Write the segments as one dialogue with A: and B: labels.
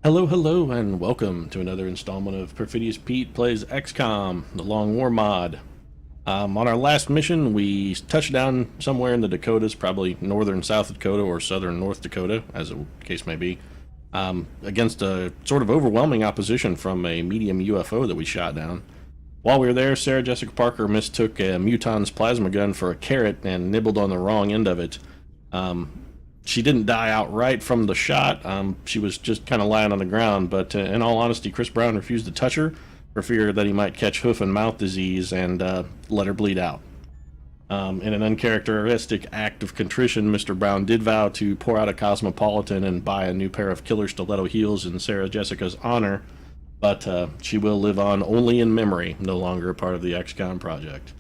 A: Hello, hello, and welcome to another installment of Perfidious Pete Plays XCOM, the Long War mod. On our last mission, we touched down somewhere in the Dakotas, probably northern South Dakota or southern North Dakota, as the case may be, against a sort of overwhelming opposition from a medium UFO that we shot down. While we were there, Sarah Jessica Parker mistook a Muton's plasma gun for a carrot and nibbled on the wrong end of it. She didn't die outright from the shot. She was just kind of lying on the ground, but in all honesty, Chris Brown refused to touch her for fear that he might catch hoof and mouth disease and let her bleed out. In an uncharacteristic act of contrition, Mr. Brown did vow to pour out a Cosmopolitan and buy a new pair of killer stiletto heels in Sarah Jessica's honor, but she will live on only in memory, no longer a part of the XCOM project.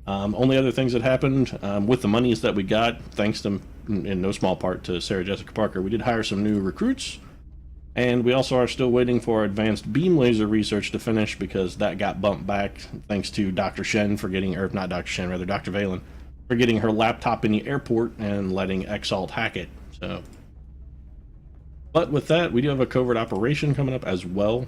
A: Only other things that happened with the monies that we got, thanks to, in no small part, to Sarah Jessica Parker, we did hire some new recruits, and we also are still waiting for our advanced beam laser research to finish because that got bumped back thanks to Dr. Shen for getting, or not Dr. Shen, rather Dr. Valen, for getting her laptop in the airport and letting Exalt hack it. So, but with that, we do have a covert operation coming up as well.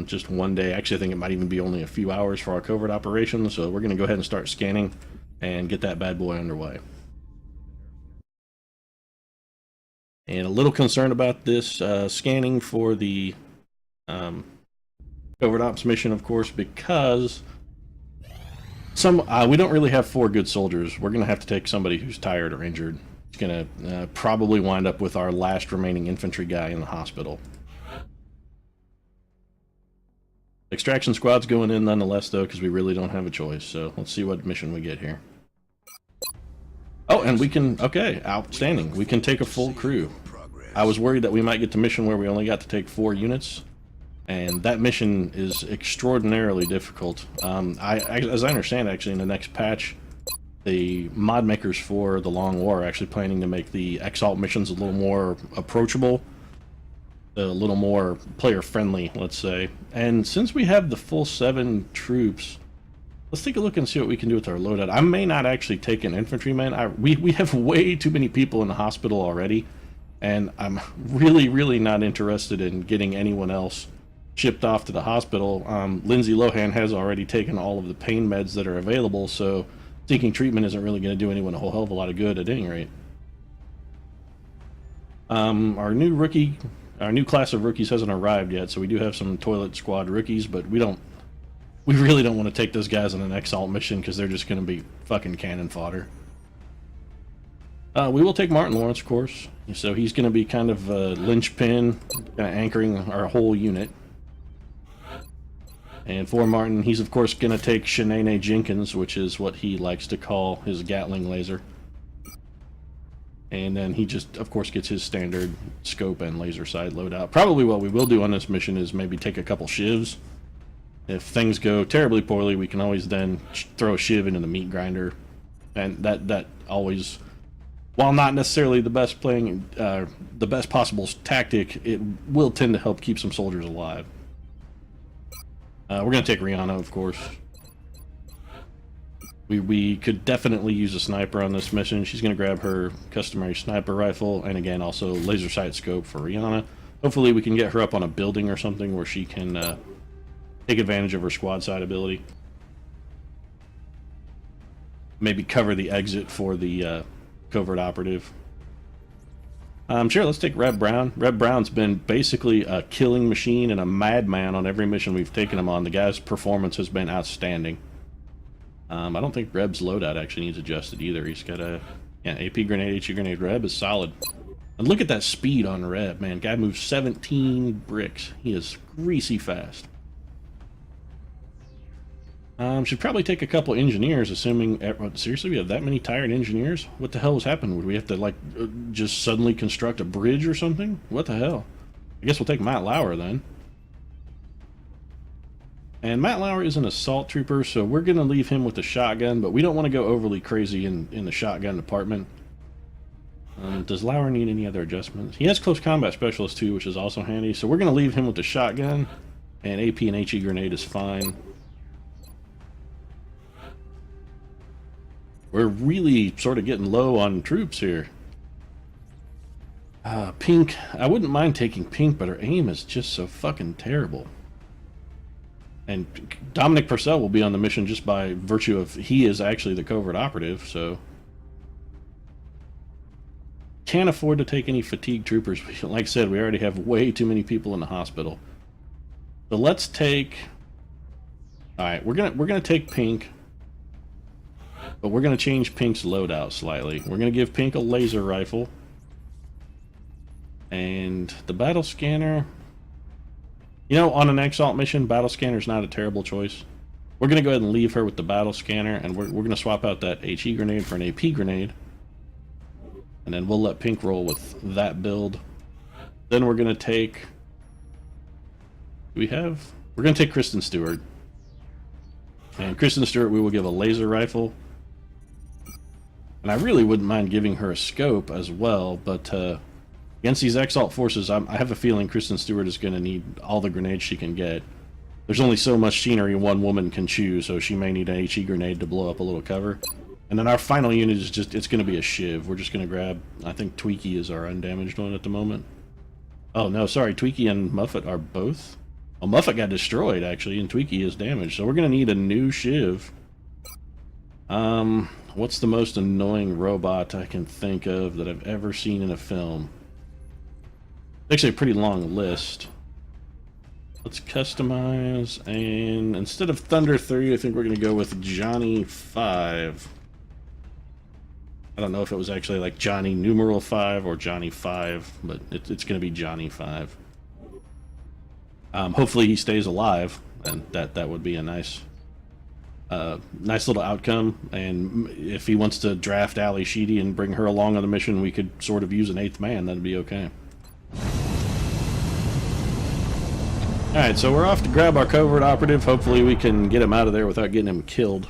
A: Just one day. Actually, I think it might even be only a few hours for our covert operation. So we're going to go ahead and start scanning and get that bad boy underway. And a little concerned about this scanning for the covert ops mission, of course, because we don't really have 4 good soldiers. We're going to have to take somebody who's tired or injured. It's going to probably wind up with our last remaining infantry guy in the hospital. Extraction squad's going in nonetheless, though, because we really don't have a choice. So let's see what mission we get here. Oh, and we can... Okay, outstanding. We can take a full crew. I was worried that we might get to mission where we only got to take 4 units. And that mission is extraordinarily difficult. As I understand, actually, in the next patch, the mod makers for the Long War are actually planning to make the Exalt missions a little more approachable, a little more player-friendly, let's say. And since we have the full 7 troops, let's take a look and see what we can do with our loadout. I may not actually take an infantryman. We have way too many people in the hospital already, and I'm really not interested in getting anyone else shipped off to the hospital. Lindsay Lohan has already taken all of the pain meds that are available, so seeking treatment isn't really going to do anyone a whole hell of a lot of good at any rate. Our new class of rookies hasn't arrived yet, so we do have some toilet squad rookies, but we really don't want to take those guys on an Exalt mission because they're just going to be fucking cannon fodder. We will take Martin Lawrence, of course, so he's going to be kind of a linchpin, kind of anchoring our whole unit. And for Martin, he's of course going to take Shanae Jenkins, which is what he likes to call his Gatling laser. And then he just, of course, gets his standard scope and laser sight loadout. Probably what we will do on this mission is maybe take a couple shivs. If things go terribly poorly, we can always then throw a shiv into the meat grinder. And that always, while not necessarily the best the best possible tactic, it will tend to help keep some soldiers alive. We're going to take Rihanna, of course. We could definitely use a sniper on this mission. She's going to grab her customary sniper rifle, and again, also laser sight scope for Rihanna. Hopefully we can get her up on a building or something where she can take advantage of her squad side ability. Maybe cover the exit for the covert operative. Sure, let's take Reb Brown. Reb Brown's been basically a killing machine and a madman on every mission we've taken him on. The guy's performance has been outstanding. I don't think Reb's loadout actually needs adjusted either. He's got a AP grenade, HE grenade. Reb is solid. And look at that speed on Reb, man. Guy moves 17 bricks. He is greasy fast. Should probably take a couple engineers, assuming... Seriously, we have that many tired engineers? What the hell has happened? Would we have to, like, just suddenly construct a bridge or something? What the hell? I guess we'll take Matt Lauer, then. And Matt Lauer is an assault trooper, so we're going to leave him with the shotgun, but we don't want to go overly crazy in the shotgun department. Does Lauer need any other adjustments? He has close combat specialist, too, which is also handy, so we're going to leave him with the shotgun, and AP and HE grenade is fine. We're really sort of getting low on troops here. Pink. I wouldn't mind taking Pink, but her aim is just so fucking terrible. And Dominic Purcell will be on the mission just by virtue of he is actually the covert operative, so... Can't afford to take any fatigue troopers. Like I said, we already have way too many people in the hospital. So let's take... Alright, we're gonna take Pink. But we're gonna change Pink's loadout slightly. We're gonna give Pink a laser rifle. And the battle scanner... You know, on an Exalt mission, battle scanner is not a terrible choice. We're going to go ahead and leave her with the battle scanner, and we're going to swap out that HE grenade for an AP grenade. And then we'll let Pink roll with that build. Then we're going to take... We're going to take Kristen Stewart. And Kristen Stewart we will give a laser rifle. And I really wouldn't mind giving her a scope as well, but... against these Exalt forces, I have a feeling Kristen Stewart is going to need all the grenades she can get. There's only so much scenery one woman can chew, so she may need an HE grenade to blow up a little cover. And then our final unit is just, it's going to be a Shiv. We're just going to grab, I think Tweaky is our undamaged one at the moment. Oh no, sorry, Tweaky and Muffet are both? Oh, Muffet got destroyed actually, and Tweaky is damaged, so we're going to need a new Shiv. What's the most annoying robot I can think of that I've ever seen in a film? Actually a pretty long list. Let's customize, and instead of Thunder 3, I think we're going to go with Johnny 5. I don't know if it was actually like Johnny numeral 5 or Johnny 5, but it's going to be Johnny 5. Hopefully he stays alive, and that would be a nice little outcome. And if he wants to draft Ali Sheedy and bring her along on the mission, we could sort of use an 8th man. That'd be okay. Alright, so we're off to grab our covert operative. Hopefully we can get him out of there without getting him killed.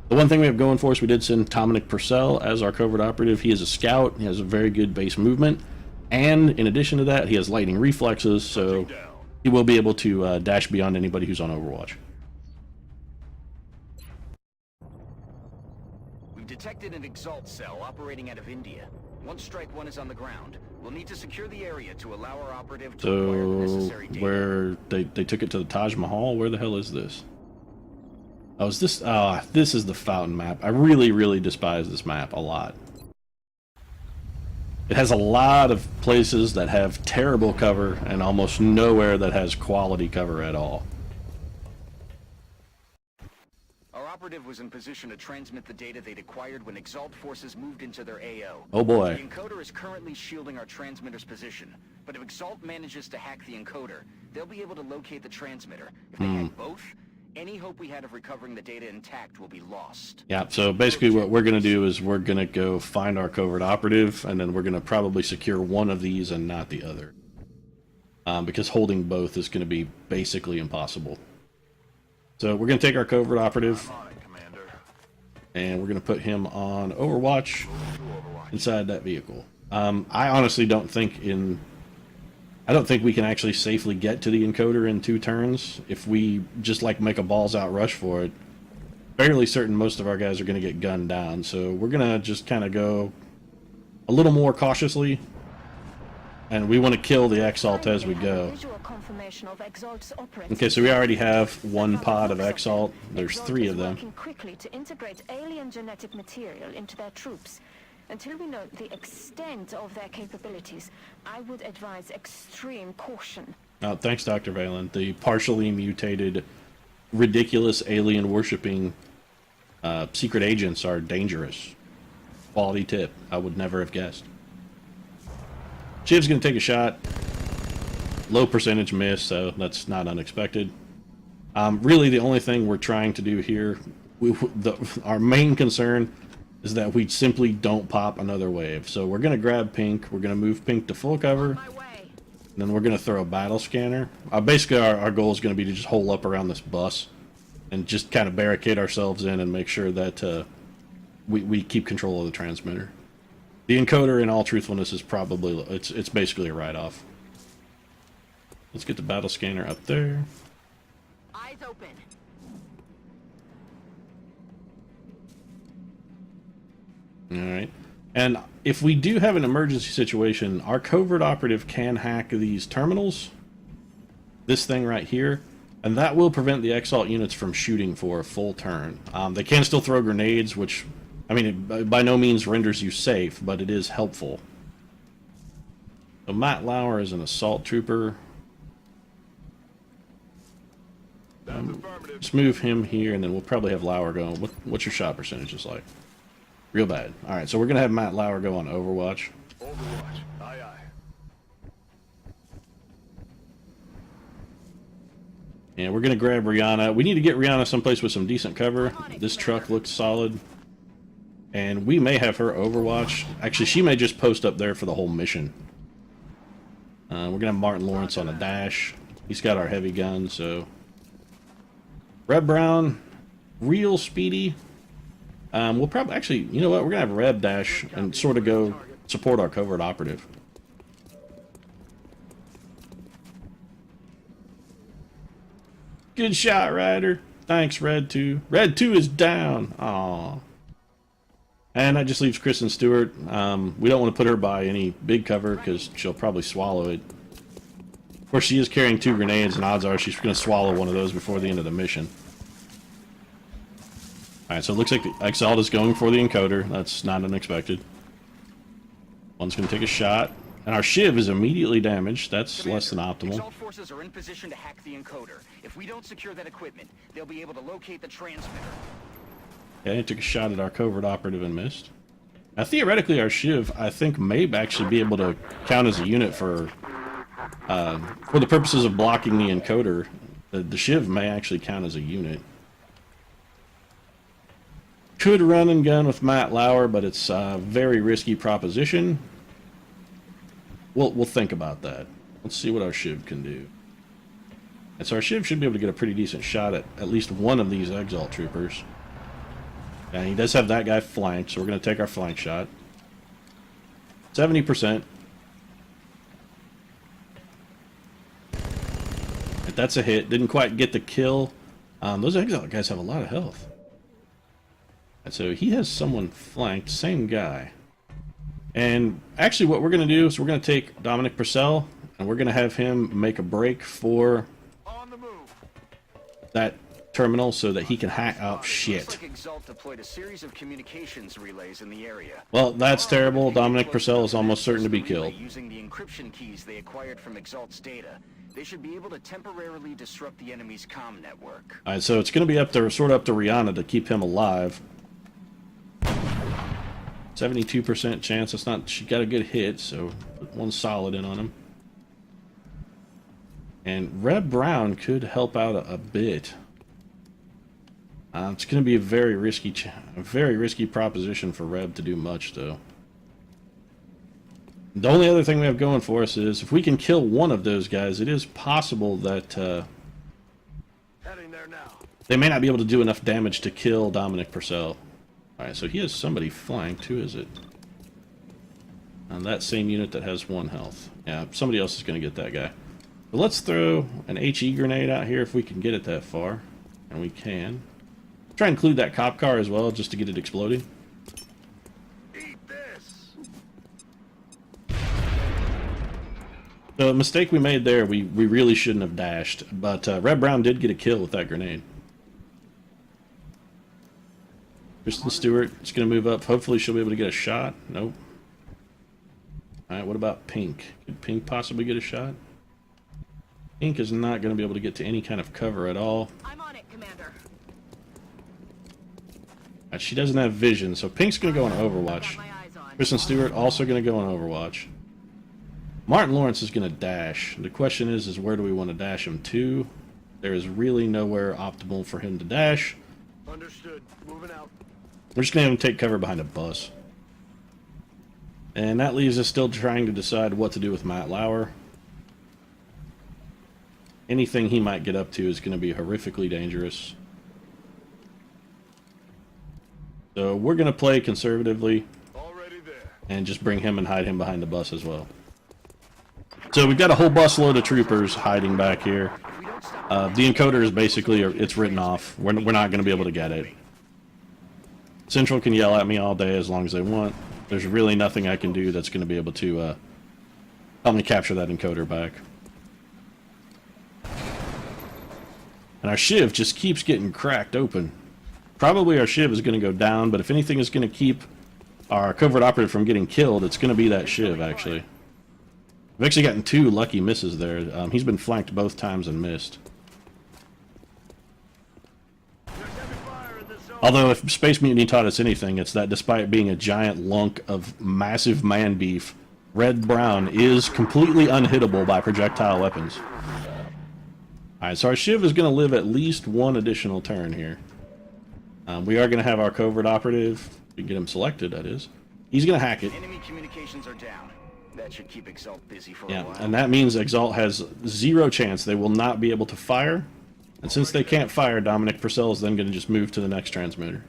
A: The one thing we have going for us, we did send Dominic Purcell as our covert operative. He is a scout, he has a very good base movement, and in addition to that, he has lightning reflexes, so he will be able to dash beyond anybody who's on Overwatch.
B: We've detected an Exalt cell operating out of India. Once Strike 1 is on the ground, we'll need to secure the area to allow our operative to acquire the necessary data.
A: Where they took it to the Taj Mahal? Where the hell is this? Oh, is this... this is the Fountain map. I really despise this map a lot. It has a lot of places that have terrible cover and almost nowhere that has quality cover at all.
B: Operative was in position to transmit the data they'd acquired when Exalt forces moved into their AO.
A: Oh boy.
B: The encoder is currently shielding our transmitter's position, but if Exalt manages to hack the encoder, they'll be able to locate the transmitter. If they hack both, any hope we had of recovering the data intact will be lost. Yeah,
A: so basically what we're going to do is we're going to go find our covert operative, and then we're going to probably secure one of these and not the other. Because holding both is going to be basically impossible. So we're going to take our covert operative, and we're going to put him on Overwatch inside that vehicle. I honestly don't think I don't think we can actually safely get to the encoder in 2 turns. If we just like make a balls out rush for it, fairly certain most of our guys are going to get gunned down. So we're going to just kind of go a little more cautiously, and we want to kill the Exalt as we go. Okay, so we already have 1 pod of Exalt. There's 3 of them.
C: Working quickly to integrate alien genetic material into their troops. Until we know the extent of their capabilities, I would advise extreme caution.
A: Oh, thanks, Dr. Valen. The partially mutated, ridiculous alien-worshipping secret agents are dangerous. Quality tip. I would never have guessed. Shiv's going to take a shot. Low percentage miss, so that's not unexpected. Really, the only thing we're trying to do here, our main concern is that we simply don't pop another wave. So we're going to grab Pink, we're going to move Pink to full cover, and then we're going to throw a battle scanner. Basically, our goal is going to be to just hole up around this bus and just kind of barricade ourselves in and make sure that we keep control of the transmitter. The encoder, in all truthfulness, is probably, it's basically a write-off. Let's get the battle scanner up there.
C: Eyes open.
A: Alright. And if we do have an emergency situation, our covert operative can hack these terminals. This thing right here. And that will prevent the Exalt units from shooting for a full turn. They can still throw grenades, which, I mean, it by no means renders you safe, but it is helpful. So Matt Lauer is an assault trooper. Let's move him here, and then we'll probably have Lauer go. What's your shot percentages like? Real bad. All right, so we're going to have Matt Lauer go on Overwatch.
D: Overwatch. Aye, aye.
A: And we're going to grab Rihanna. We need to get Rihanna someplace with some decent cover. This truck looks solid. And we may have her Overwatch. Actually, she may just post up there for the whole mission. We're going to have Martin Lawrence on a dash. He's got our heavy gun, so... Reb Brown, real speedy. We'll probably... Actually, you know what? We're going to have Reb dash and sort of go support our covert operative. Good shot, Ryder. Thanks, Red 2. Red 2 is down. Aw. And that just leaves Kristen Stewart. We don't want to put her by any big cover because she'll probably swallow it. Of course, she is carrying 2 grenades, and odds are she's going to swallow one of those before the end of the mission. Alright, so it looks like the Exalt is going for the encoder. That's not unexpected. One's going to take a shot. And our Shiv is immediately damaged. That's
B: Commander,
A: less than optimal.
B: Exalt forces are in position to hack the encoder. If we don't secure that equipment, they'll be able to locate the transmitter.
A: Okay, he took a shot at our covert operative and missed. Now, theoretically, our Shiv, I think, may actually be able to count as a unit for the purposes of blocking the encoder. The Shiv may actually count as a unit. Could run and gun with Matt Lauer, but it's a very risky proposition. We'll think about that. Let's see what our Shiv can do. And so our Shiv should be able to get a pretty decent shot at least one of these Exalt troopers. And he does have that guy flanked, so we're going to take our flank shot. 70%. That's a hit. Didn't quite get the kill. Those Exalt guys have a lot of health. And so he has someone flanked. Same guy. And actually what we're going to do is we're going to take Dominic Purcell, and we're going to have him make a break for that terminal so that he can hack up shit.
B: Looks like Exalt deployed a series of communications relays in the area.
A: Well, that's terrible. Dominic Purcell is almost certain to be killed.
B: Using the encryption keys they acquired from Exalt's data, they should be able to temporarily disrupt the enemy's comm network.
A: Alright, so it's going to be up to Rihanna to keep him alive. 72% chance. That's not. She got a good hit, so put one solid in on him. And Reb Brown could help out a bit. It's going to be a very risky proposition for Reb to do much, though. The only other thing we have going for us is if we can kill one of those guys, it is possible that
D: Heading there now.
A: they may not be able to do enough damage to kill Dominic Purcell. Alright, so he has somebody flanked. Who is it? That same unit that has 1 health. Yeah, somebody else is going to get that guy. But let's throw an HE grenade out here if we can get it that far. And we can. Try and include that cop car as well, just to get it exploding.
D: Eat this.
A: The mistake we made there, we really shouldn't have dashed. But Red Brown did get a kill with that grenade. Kristen Stewart is going to move up. Hopefully she'll be able to get a shot. Nope. Alright, what about Pink? Could Pink possibly get a shot? Pink is not going to be able to get to any kind of cover at all.
E: I'm on it, Commander.
A: She doesn't have vision, so Pink's going to go on Overwatch. Kristen Stewart also going to go on Overwatch. Martin Lawrence is going to dash. The question is where do we want to dash him to? There is really nowhere optimal for him to dash.
D: Understood. Moving out.
A: We're just going to have him take cover behind a bus. And that leaves us still trying to decide what to do with Matt Lauer. Anything he might get up to is going to be horrifically dangerous. So we're going to play conservatively.
D: Already there.
A: And just bring him and hide him behind the bus as well. So we've got a whole busload of troopers hiding back here. The encoder is basically, it's written off. We're not going to be able to get it. Central can yell at me all day as long as they want. there's really nothing I can do that's going to be able to help me capture that encoder back. And our shiv just keeps getting cracked open. Probably our shiv is going to go down, but if anything is going to keep our covert operative from getting killed, it's going to be that shiv, actually. I've actually gotten 2 lucky misses there. He's been flanked both times and missed. Although if Space Mutiny taught us anything, it's that despite being a giant lunk of massive man beef, Red Brown is completely unhittable by projectile weapons. Alright, so our shiv is going to live at least 1 additional turn here. We are going to have our covert operative. We can get him selected, that is. He's going to hack it.
B: Enemy communications are down. That should keep Exalt busy for a
A: Yeah,
B: while.
A: and that means Exalt has 0 chance. They will not be able to fire. And since they can't fire, Dominic Purcell is then going to just move to the next transmitter.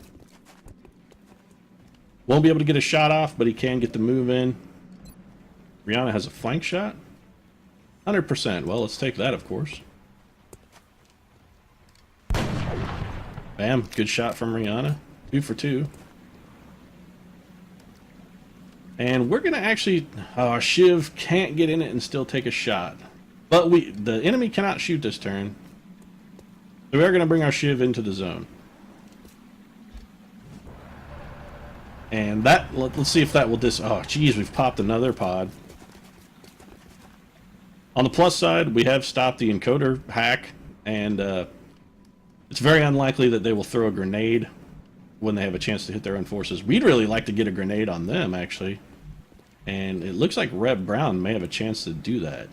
A: Won't be able to get a shot off, but he can get the move in. Rihanna has a flank shot. 100%. Well, let's take that, of course. Bam. Good shot from Rihanna. 2 for 2. And we're going to actually... our shiv can't get in it and still take a shot. But the enemy cannot shoot this turn. So we are going to bring our shiv into the zone. And that... let's see if that will oh, geez, we've popped another pod. On the plus side, we have stopped the encoder hack. And it's very unlikely that they will throw a grenade when they have a chance to hit their own forces. We'd really like to get a grenade on them, actually. And it looks like Red Brown may have a chance to do that.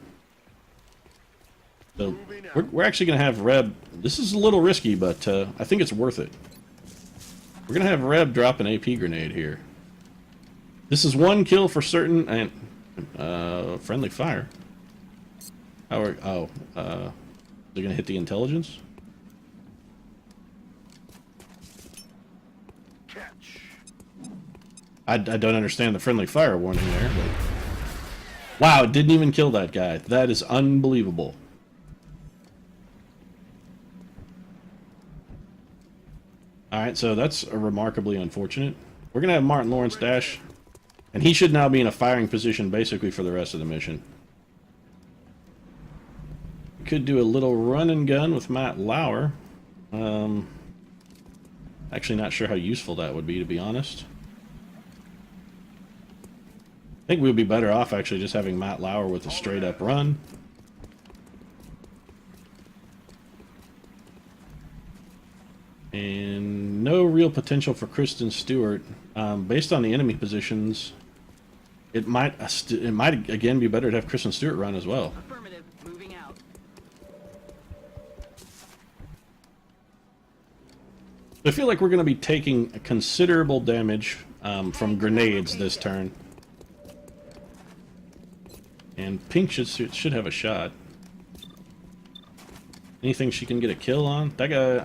A: So we're actually going to have Reb... this is a little risky, but I think it's worth it. We're going to have Reb drop an AP grenade here. This is 1 kill for certain, and friendly fire. They're going to hit the intelligence? I don't understand the friendly fire warning there, but... wow, it didn't even kill that guy. That is unbelievable. Alright, so that's remarkably unfortunate. We're going to have Martin Lawrence dash, and he should now be in a firing position basically for the rest of the mission. Could do a little run and gun with Matt Lauer. Actually not sure how useful that would be, to be honest. I think we would be better off actually just having Matt Lauer with a straight up run. And no real potential for Kristen Stewart. Based on the enemy positions, it might again be better to have Kristen Stewart run as well.
E: Affirmative. Moving out.
A: I feel like we're going to be taking considerable damage from grenades this turn. And Pink should have a shot. Anything she can get a kill on? That guy,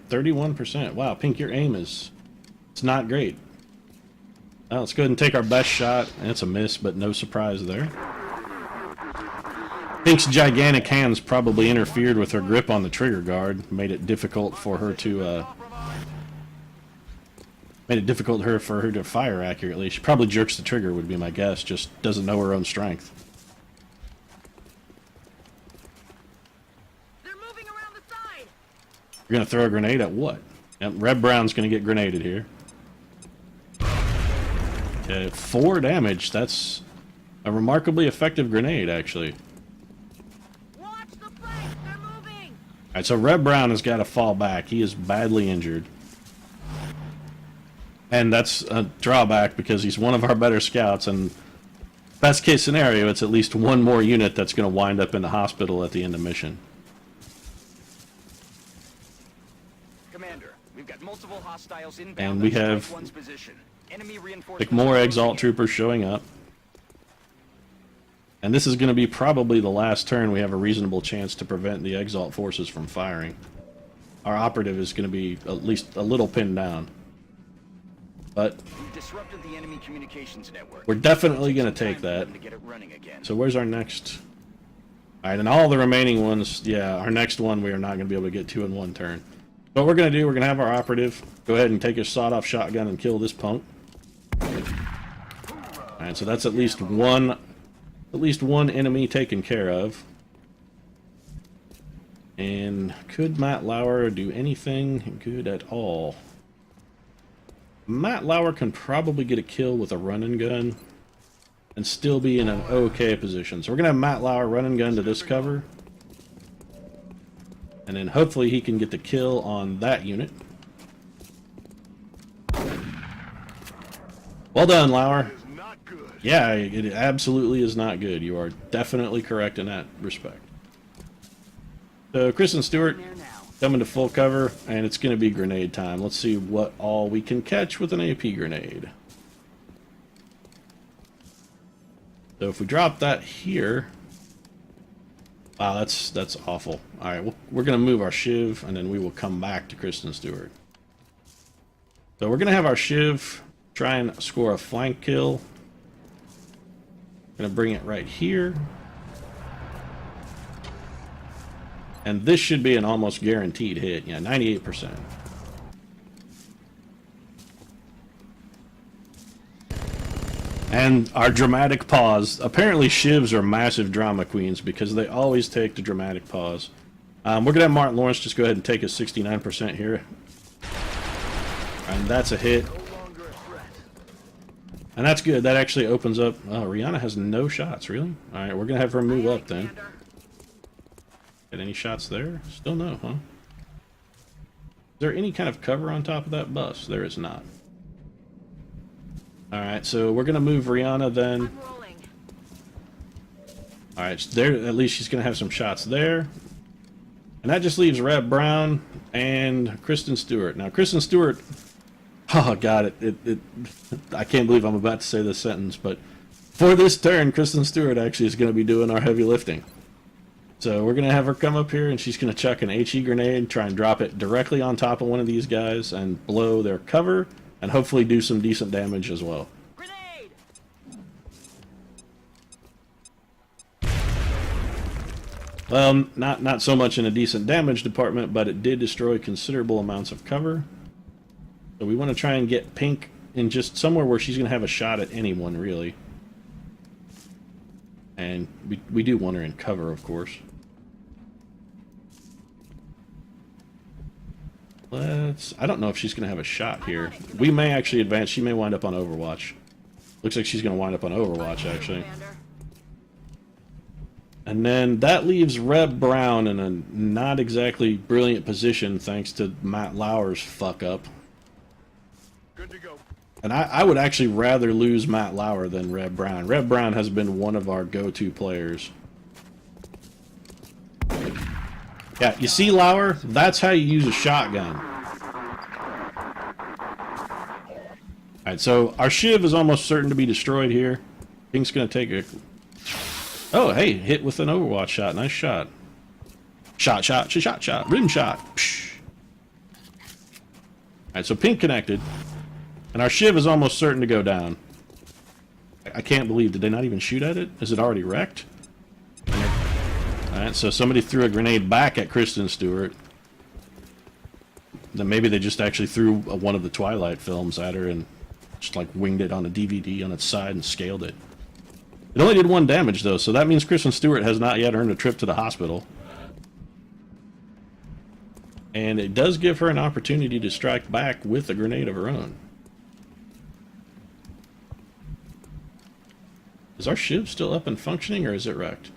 A: 31%. Wow, Pink, your aim it's not great. Well, let's go ahead and take our best shot. And it's a miss, but no surprise there. Pink's gigantic hands probably interfered with her grip on the trigger guard, made it difficult for her to fire accurately. She probably jerks the trigger, would be my guess. Just doesn't know her own strength. You're going to throw a grenade at what? Yep, Red Brown's going to get grenaded here. Okay, 4 damage. That's a remarkably effective grenade, actually.
E: Watch the flank. They're moving.
A: Alright, so Red Brown has got to fall back. He is badly injured. And that's a drawback because he's one of our better scouts, and best case scenario, it's at least 1 more unit that's going to wind up in the hospital at the end of mission.
B: Commander, we've got multiple hostiles inbound.
A: And we have
B: one's position. Enemy
A: like
B: reinforcements
A: more
B: are
A: Exalt
B: closing in.
A: troopers showing up. And this is going to be probably the last turn we have a reasonable chance to prevent the Exalt forces from firing. Our operative is going to be at least a little pinned down. But
B: We've disrupted the enemy communications network.
A: we're definitely going to take that.
B: To get it running again.
A: So where's our next? Alright, and all the remaining ones, yeah, our next one we are not going to be able to get to in 1 turn. What we're going to do, we're going to have our operative go ahead and take his sawed-off shotgun and kill this punk. Alright, so that's at least one enemy taken care of. And could Matt Lauer do anything good at all? Matt Lauer can probably get a kill with a run and gun and still be in an okay position. So we're going to have Matt Lauer run and gun to this cover. And then hopefully he can get the kill on that unit. Well done, Lauer.
D: Is not good.
A: Yeah, it absolutely is not good. You are definitely correct in that respect. So Kristen Stewart
B: There now.
A: coming to full cover, and it's going to be grenade time. Let's see what all we can catch with an AP grenade. So if we drop that here... Wow, that's awful. Alright, we're going to move our Shiv, and then we will come back to Kristen Stewart. So we're going to have our Shiv try and score a flank kill. Going to bring it right here. And this should be an almost guaranteed hit. Yeah, 98%. And our dramatic pause. Apparently Shivs are massive drama queens because they always take the dramatic pause. We're going to have Martin Lawrence just go ahead and take his 69% here. And that's a hit.
D: No longer a threat.
A: And that's good. That actually opens up... Oh, Rihanna has no shots, really? Alright, we're going to have her move up then.
E: Commander.
A: Get any shots there? Still no, huh? Is there any kind of cover on top of that bus? There is not. Alright, so we're going to move Rihanna then.
E: I'm rolling.
A: Alright, there, at least she's going to have some shots there. And that just leaves Reb Brown and Kristen Stewart. Now, Kristen Stewart... Oh, God, I can't believe I'm about to say this sentence, but for this turn, Kristen Stewart actually is going to be doing our heavy lifting. So we're going to have her come up here, and she's going to chuck an HE grenade, try and drop it directly on top of one of these guys, and blow their cover, and hopefully do some decent damage as well.
E: Grenade!
A: Well, not so much in a decent damage department, but it did destroy considerable amounts of cover. So we want to try and get Pink in just somewhere where she's going to have a shot at anyone, really. And we do want her in cover, of course. I don't know if she's going to have a shot here. We may actually advance. She may wind up on Overwatch. Looks like she's going to wind up on Overwatch, actually.
E: Commander.
A: And then that leaves Reb Brown in a not exactly brilliant position thanks to Matt Lauer's fuck up.
D: Good to go.
A: And I would actually rather lose Matt Lauer than Reb Brown. Reb Brown has been one of our go-to players. Yeah, you see Lauer? That's how you use a shotgun. Alright, so our Shiv is almost certain to be destroyed here. Pink's gonna take a... Oh, hey, hit with an Overwatch shot. Nice shot. Shot. Rim shot. Alright, so Pink connected. And our Shiv is almost certain to go down. I can't believe, did they not even shoot at it? Is it already wrecked? Alright, so somebody threw a grenade back at Kristen Stewart. Then maybe they just actually threw one of the Twilight films at her and just like winged it on a DVD on its side and scaled it. It only did 1 damage though, so that means Kristen Stewart has not yet earned a trip to the hospital. And it does give her an opportunity to strike back with a grenade of her own. Is our Shiv still up and functioning, or is it wrecked?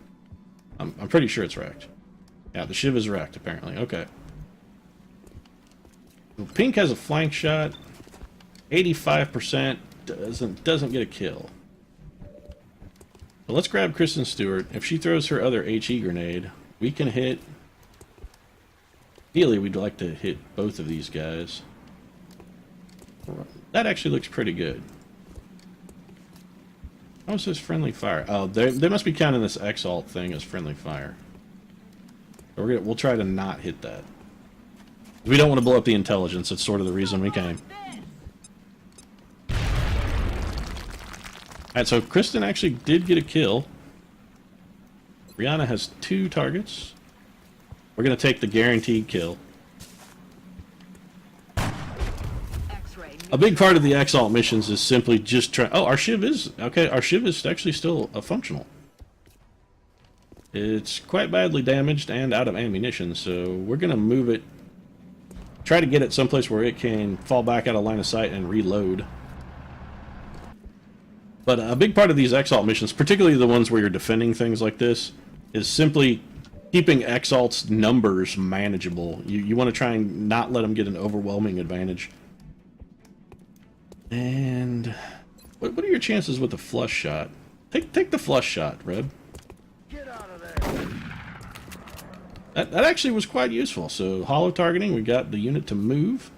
A: I'm pretty sure it's wrecked. Yeah, the Shiv is wrecked, apparently. Okay. Pink has a flank shot. 85% doesn't get a kill. But let's grab Kristen Stewart. If she throws her other HE grenade, we can hit... Ideally, we'd like to hit both of these guys. That actually looks pretty good. How is this friendly fire? Oh, they must be counting this X-alt thing as friendly fire. We'll try to not hit that. We don't want to blow up the intelligence. That's sort of the reason we came. Alright, so Kristen actually did get a kill. Rihanna has 2 targets. We're going to take the guaranteed kill.
E: X-ray
A: A big part of the Exalt missions is simply just try. Oh, our Shiv is okay. Our Shiv is actually still functional. It's quite badly damaged and out of ammunition, so we're gonna move it. Try to get it someplace where it can fall back out of line of sight and reload. But a big part of these Exalt missions, particularly the ones where you're defending things like this, is simply keeping Exalt's numbers manageable. You want to try and not let them get an overwhelming advantage. And what are your chances with the flush shot? Take the flush shot, Reb.
D: Get out of there.
A: That actually was quite useful. So hollow targeting, we got the unit to move.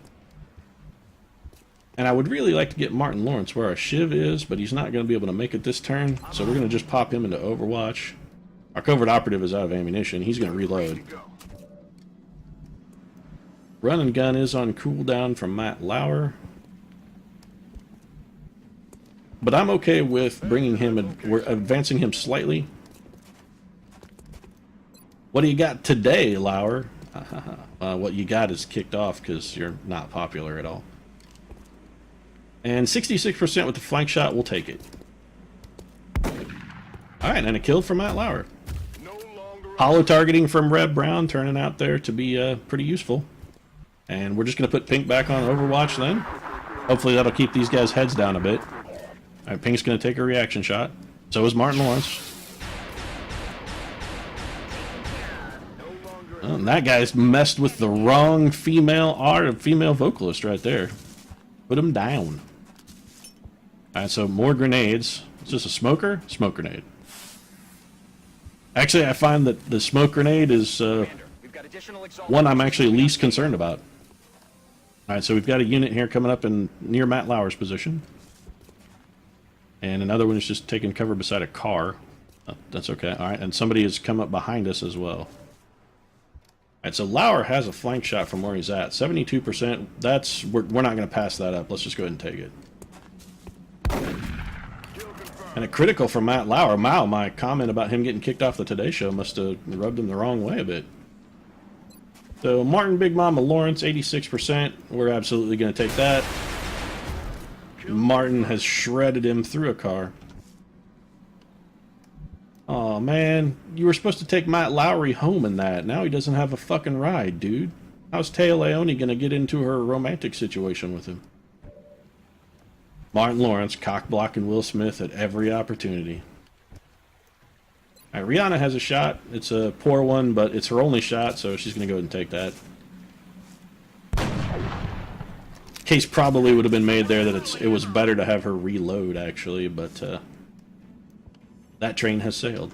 A: And I would really like to get Martin Lawrence where our Shiv is, but he's not going to be able to make it this turn. So we're going to just pop him into Overwatch. Our covert operative is out of ammunition. He's going to reload. Run and gun is on cooldown from Matt Lauer. But I'm okay with bringing him, we're advancing him slightly. What do you got today, Lauer? What you got is kicked off because you're not popular at all. And 66% with the flank shot, we'll take it. Alright, and a kill from Matt Lauer. Hollow targeting from Reb Brown turning out there to be pretty useful. And we're just going to put Pink back on Overwatch then. Hopefully that'll keep these guys' heads down a bit. Alright, Pink's going to take a reaction shot. So is Martin Lawrence. Oh, and that guy's messed with the wrong female vocalist right there. Put him down. Alright, so more grenades. Is this a smoker? Smoke grenade. Actually, I find that the smoke grenade is one I'm actually least concerned about. Alright, so we've got a unit here coming up in near Matt Lauer's position. And another one is just taking cover beside a car. Oh, that's okay. Alright, and somebody has come up behind us as well. Alright, so Lauer has a flank shot from where he's at. 72%. That's we're not going to pass that up. Let's just go ahead and take it. And a critical from Matt Lauer. Wow, my comment about him getting kicked off the Today Show must have rubbed him the wrong way a bit. So Martin Big Mama Lawrence, 86%. We're absolutely going to take that. Martin has shredded him through a car. Oh man, you were supposed to take Matt Lowry home in that. Now he doesn't have a fucking ride, dude. How's Taya Leone gonna get into her romantic situation with him? Martin Lawrence cock-blocking Will Smith at every opportunity. Alright, Rihanna has a shot. It's a poor one, but it's her only shot, so she's gonna go ahead and take that. Case probably would have been made there that it was better to have her reload, actually, but that train has sailed.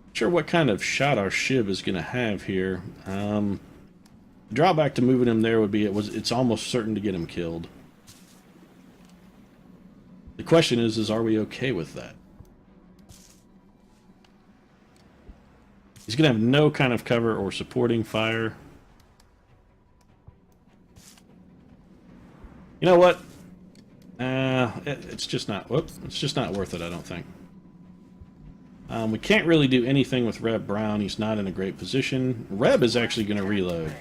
A: Not sure what kind of shot our Shiv is going to have here. The drawback to moving him there would be it's almost certain to get him killed. The question is are we okay with that? He's going to have no kind of cover or supporting fire. You know what? It's just not. It's just not worth it, I don't think. We can't really do anything with Reb Brown. He's not in a great position. Reb is actually going to reload.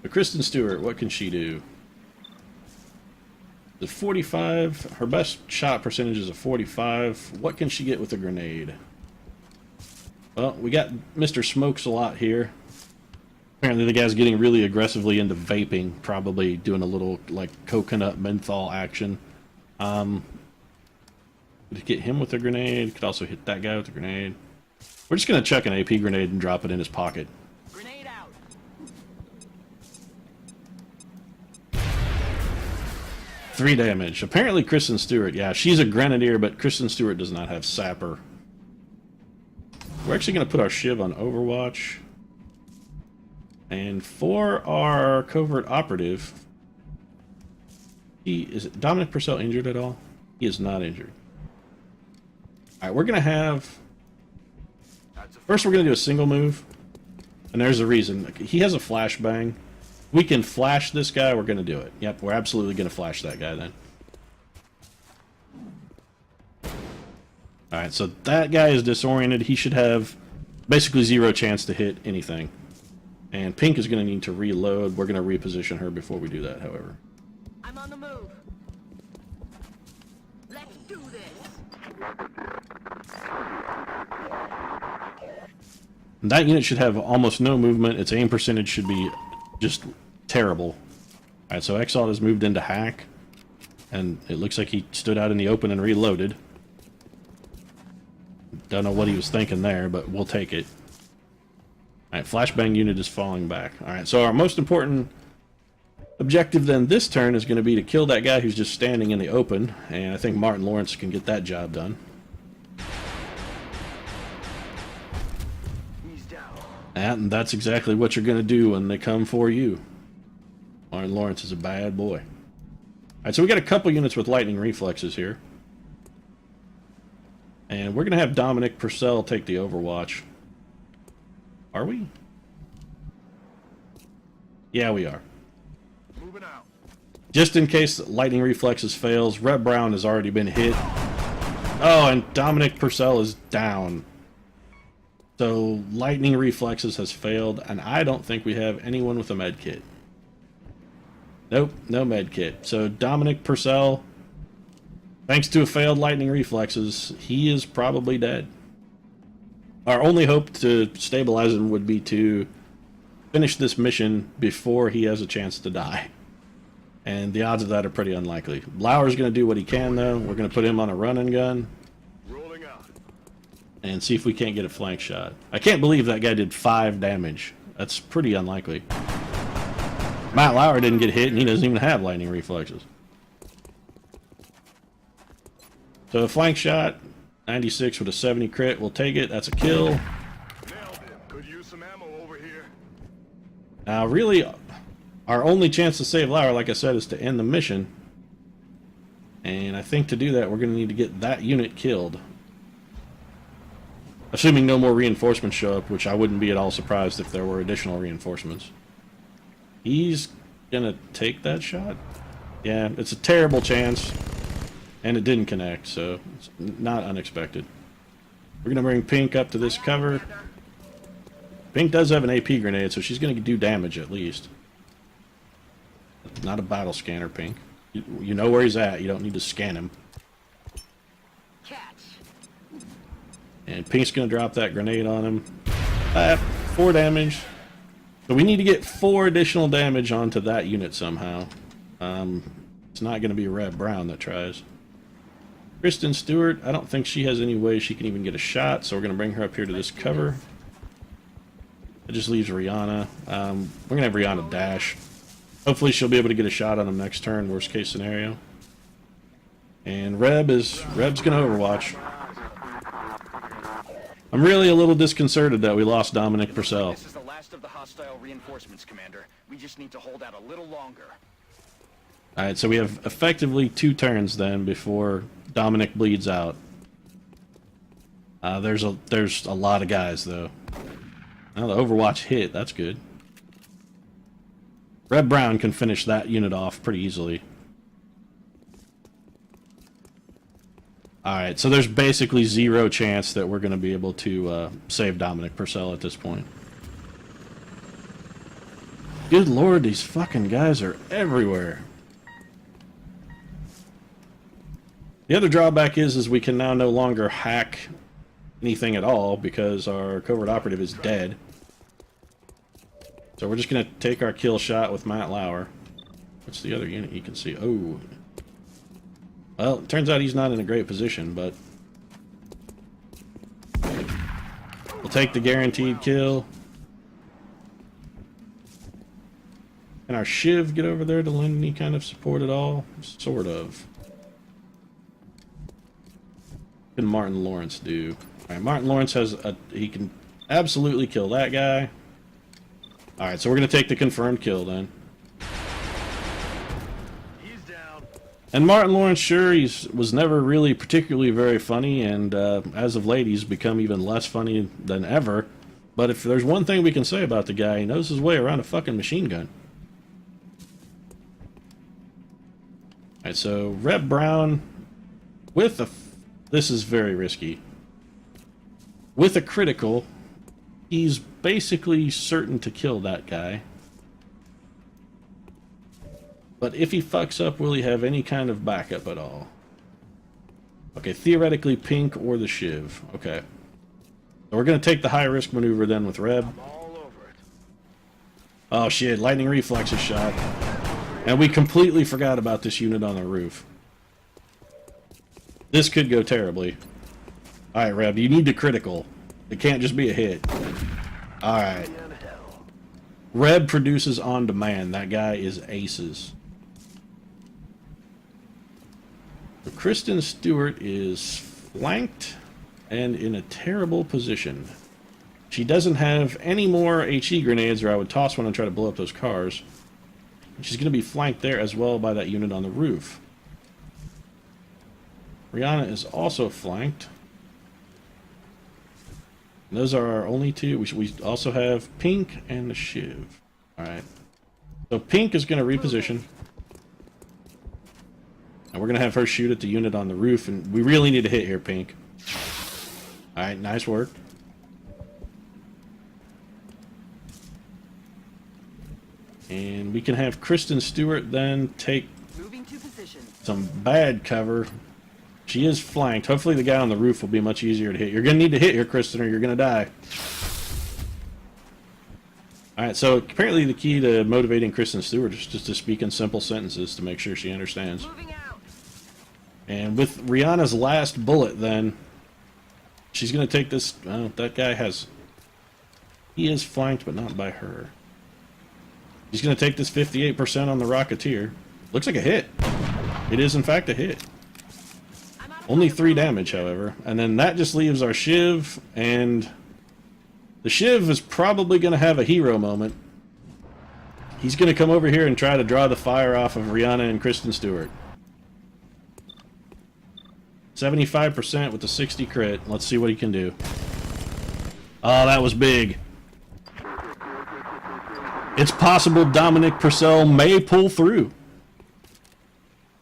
A: But Kristen Stewart, what can she do? The 45. Her best shot percentage is a 45. What can she get with a grenade? Well, we got Mr. Smokes a lot here. Apparently the guy's getting really aggressively into vaping, probably doing a little, like, coconut menthol action. Could get him with a grenade, could also hit that guy with a grenade. We're just going to chuck an AP grenade and drop it in his pocket.
E: Grenade out.
A: 3 damage. Apparently Kristen Stewart, yeah, she's a grenadier, but Kristen Stewart does not have sapper. We're actually going to put our Shiv on Overwatch. And for our covert operative, is Dominic Purcell injured at all? He is not injured. Alright, we're going to have... First we're going to do a single move. And there's a reason. He has a flashbang. We can flash this guy, we're going to do it. Yep, we're absolutely going to flash that guy then. Alright, so that guy is disoriented. He should have Basically 0 chance to hit anything. And Pink is going to need to reload. We're going to reposition her before we do that, however.
E: I'm on the move. Let's do this.
A: And that unit should have almost no movement. Its aim percentage should be just terrible. Alright, so Exalt has moved into hack. And it looks like he stood out in the open and reloaded. Don't know what he was thinking there, but we'll take it. Alright, flashbang unit is falling back. Alright, so our most important objective then this turn is going to be to kill that guy who's just standing in the open. And I think Martin Lawrence can get that job done.
D: He's down.
A: And that's exactly what you're going to do when they come for you. Martin Lawrence is a bad boy. Alright, so we got a couple units with lightning reflexes here. And we're going to have Dominic Purcell take the Overwatch. Are we? Yeah, we are.
D: Moving out.
A: Just in case lightning reflexes fails, Reb Brown has already been hit. Oh, and Dominic Purcell is down. So lightning reflexes has failed, and I don't think we have anyone with a med kit. Nope, no med kit. So Dominic Purcell, thanks to a failed lightning reflexes, he is probably dead. Our only hope to stabilize him would be to finish this mission before he has a chance to die. And the odds of that are pretty unlikely. Lauer's going to do what he can, though. We're going to put him on a run and gun.
D: Rolling out.
A: And see if we can't get a flank shot. I can't believe that guy did 5 damage. That's pretty unlikely. Matt Lauer didn't get hit, and he doesn't even have lightning reflexes. So a flank shot, 96 with a 70 crit, we'll take it. That's a kill.
D: Nailed it. Could use some ammo over here.
A: Now, really, our only chance to save Lauer, like I said, is to end the mission. And I think to do that, we're going to need to get that unit killed. Assuming no more reinforcements show up, which I wouldn't be at all surprised if there were additional reinforcements. He's gonna take that shot? Yeah, it's a terrible chance. And it didn't connect, so it's not unexpected. We're gonna bring Pink up to this cover. Pink does have an AP grenade, so she's gonna do damage at least. Not a battle scanner, Pink. You know where he's at, you don't need to scan him.
E: Catch.
A: And Pink's gonna drop that grenade on him. 4 damage. So we need to get 4 additional damage onto that unit somehow. It's not going to be Reb Brown that tries. Kristen Stewart, I don't think she has any way she can even get a shot, so we're going to bring her up here to this cover. It just leaves Rihanna. We're going to have Rihanna dash. Hopefully she'll be able to get a shot on him next turn, worst case scenario. And Reb's going to Overwatch. I'm really a little disconcerted that we lost Dominic Purcell.
B: This is the last of the hostile reinforcements, Commander. We just need to hold out a little longer.
A: Alright, so we have effectively 2 turns then before Dominic bleeds out. There's a lot of guys though. Now the Overwatch hit, that's good. Reb Brown can finish that unit off pretty easily. Alright, so there's basically 0 chance that we're going to be able to save Dominic Purcell at this point. Good lord, these fucking guys are everywhere. The other drawback is we can now no longer hack anything at all because our covert operative is dead. So we're just going to take our kill shot with Matt Lauer. What's the other unit you can see? Oh. Well, it turns out he's not in a great position, but we'll take the guaranteed kill. Can our Shiv get over there to lend any kind of support at all? Sort of. What can Martin Lawrence do? Alright, Martin Lawrence has he can absolutely kill that guy. Alright, so we're going to take the confirmed kill then. And Martin Lawrence, sure, was never really particularly very funny, and as of late, he's become even less funny than ever. But if there's one thing we can say about the guy, he knows his way around a fucking machine gun. Alright, so Reb Brown, with a... This is very risky. With a critical, He's basically certain to kill that guy. But if he fucks up, will he have any kind of backup at all? Okay, theoretically Pink or the Shiv. Okay. So we're going to take the high-risk maneuver then with Reb.
D: All over it.
A: Oh shit, lightning reflexes shot. And we completely forgot about this unit on the roof. This could go terribly. Alright, Reb, you need to critical. It can't just be a hit. Alright. Reb produces on demand. That guy is aces. So Kristen Stewart is flanked and in a terrible position. She doesn't have any more HE grenades, or I would toss one and try to blow up those cars. She's going to be flanked there as well by that unit on the roof. Rihanna is also flanked. And those are our only two. We also have Pink and the Shiv. Alright. So Pink is going to reposition. And we're going to have her shoot at the unit on the roof. And we really need a hit here, Pink. Alright, nice work. And we can have Kristen Stewart then take some bad cover. She is flanked. Hopefully the guy on the roof will be much easier to hit. You're going to need to hit here, Kristen, or you're going to die. Alright, so apparently the key to motivating Kristen Stewart is just to speak in simple sentences to make sure she understands.
E: Moving out.
A: And with Rihanna's last bullet then, she's going to take this... that guy has... He is flanked, but not by her. He's going to take this 58% on the Rocketeer. Looks like a hit. It is, in fact, a hit. Only 3 damage, however. And then that just leaves our Shiv, and... The Shiv is probably going to have a hero moment. He's going to come over here and try to draw the fire off of Rihanna and Kristen Stewart. 75% with the 60 crit. Let's see what he can do. Oh, that was big. It's possible Dominic Purcell may pull through.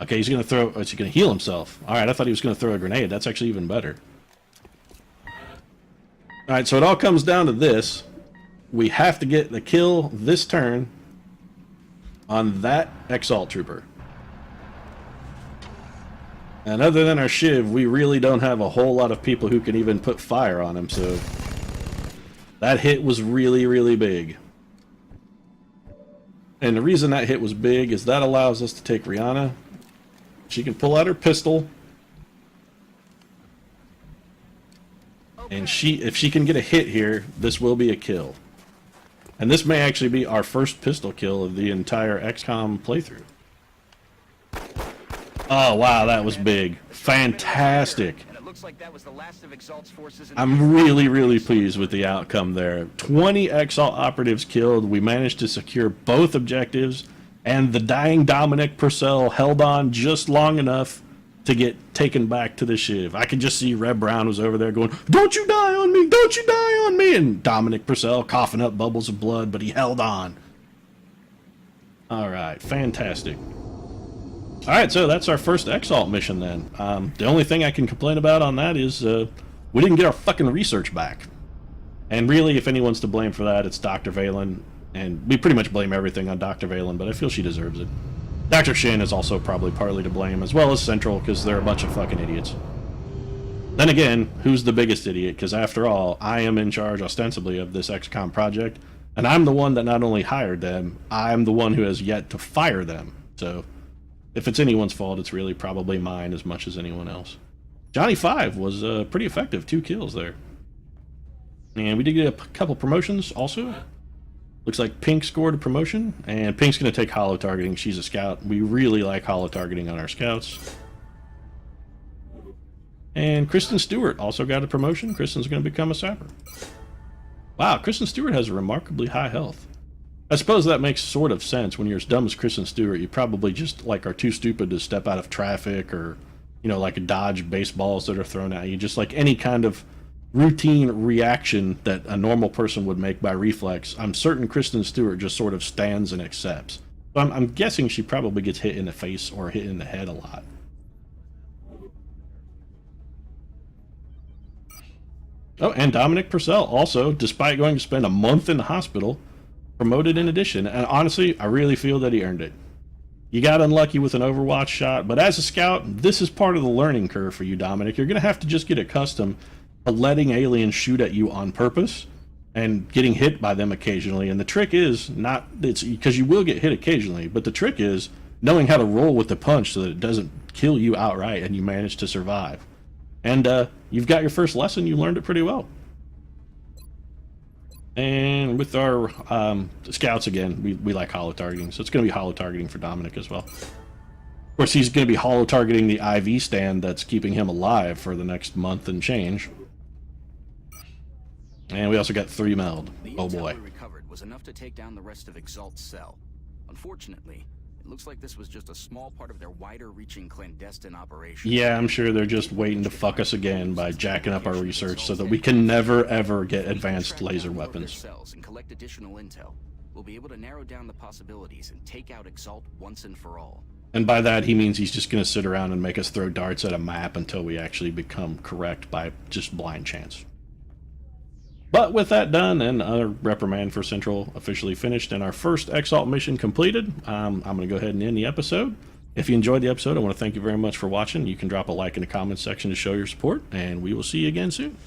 A: Okay, he's going to throw... Is he going to heal himself? Alright, I thought he was going to throw a grenade. That's actually even better. Alright, so it all comes down to this. We have to get the kill this turn on that Exalt Trooper. And other than our Shiv, we really don't have a whole lot of people who can even put fire on him, so... That hit was really, really big. And the reason that hit was big is that allows us to take Rihanna. She can pull out her pistol. And if she can get a hit here, this will be a kill. And this may actually be our first pistol kill of the entire XCOM playthrough. Oh, wow, that was big. Fantastic. I'm really, really pleased with the outcome there. 20 Exalt operatives killed. We managed to secure both objectives. And the dying Dominic Purcell held on just long enough to get taken back to the Shiv. I could just see Reb Brown was over there going, "Don't you die on me! Don't you die on me!" And Dominic Purcell coughing up bubbles of blood, but he held on. Alright, fantastic. Alright, so that's our first Exalt mission then. The only thing I can complain about on that is we didn't get our fucking research back. And really, if anyone's to blame for that, it's Dr. Valen. And we pretty much blame everything on Dr. Valen, but I feel she deserves it. Dr. Shin is also probably partly to blame, as well as Central, because they're a bunch of fucking idiots. Then again, who's the biggest idiot? Because after all, I am in charge, ostensibly, of this XCOM project, and I'm the one that not only hired them, I'm the one who has yet to fire them. So, if it's anyone's fault, it's really probably mine as much as anyone else. Johnny 5 was pretty effective, 2 kills there. And we did get a couple promotions also. Looks like Pink scored a promotion, and Pink's going to take holo targeting. She's a scout. We really like holo targeting on our scouts. And Kristen Stewart also got a promotion. Kristen's going to become a sapper. Wow, Kristen Stewart has a remarkably high health. I suppose that makes sort of sense. When you're as dumb as Kristen Stewart, you probably just like are too stupid to step out of traffic or, you know, like dodge baseballs that are thrown at you. Just like any kind of routine reaction that a normal person would make by reflex, I'm certain Kristen Stewart just sort of stands and accepts. So I'm guessing she probably gets hit in the face or hit in the head a lot. Oh, and Dominic Purcell also, despite going to spend a month in the hospital, promoted in addition. And honestly, I really feel that he earned it. You got unlucky with an Overwatch shot, but as a scout, this is part of the learning curve for you, Dominic. You're going to have to just get accustomed to letting aliens shoot at you on purpose and getting hit by them occasionally. And the trick is not, it's because you will get hit occasionally, but the trick is knowing how to roll with the punch so that it doesn't kill you outright and you manage to survive. And you've got your first lesson. You learned it pretty well. And with our scouts again, we like holo targeting, so it's going to be holo targeting for Dominic as well. Of course, he's going to be holo targeting the IV stand that's keeping him alive for the next month and change. And we also got 3 meld. Oh boy.
B: The intel we recovered was enough to take down the rest of Exalt's cell. Unfortunately, it looks like this was just a small part of their wider-reaching clandestine operation.
A: Yeah, I'm sure they're just waiting to fuck us again by jacking up our research so that we can never ever get advanced laser weapons.
B: Cells and collect additional intel. We'll be able to narrow down the possibilities and take out Exalt once and for all.
A: And by that he means he's just going to sit around and make us throw darts at a map until we actually become correct by just blind chance. But with that done and our reprimand for Central officially finished and our first Exalt mission completed, I'm going to go ahead and end the episode. If you enjoyed the episode, I want to thank you very much for watching. You can drop a like in the comments section to show your support, and we will see you again soon.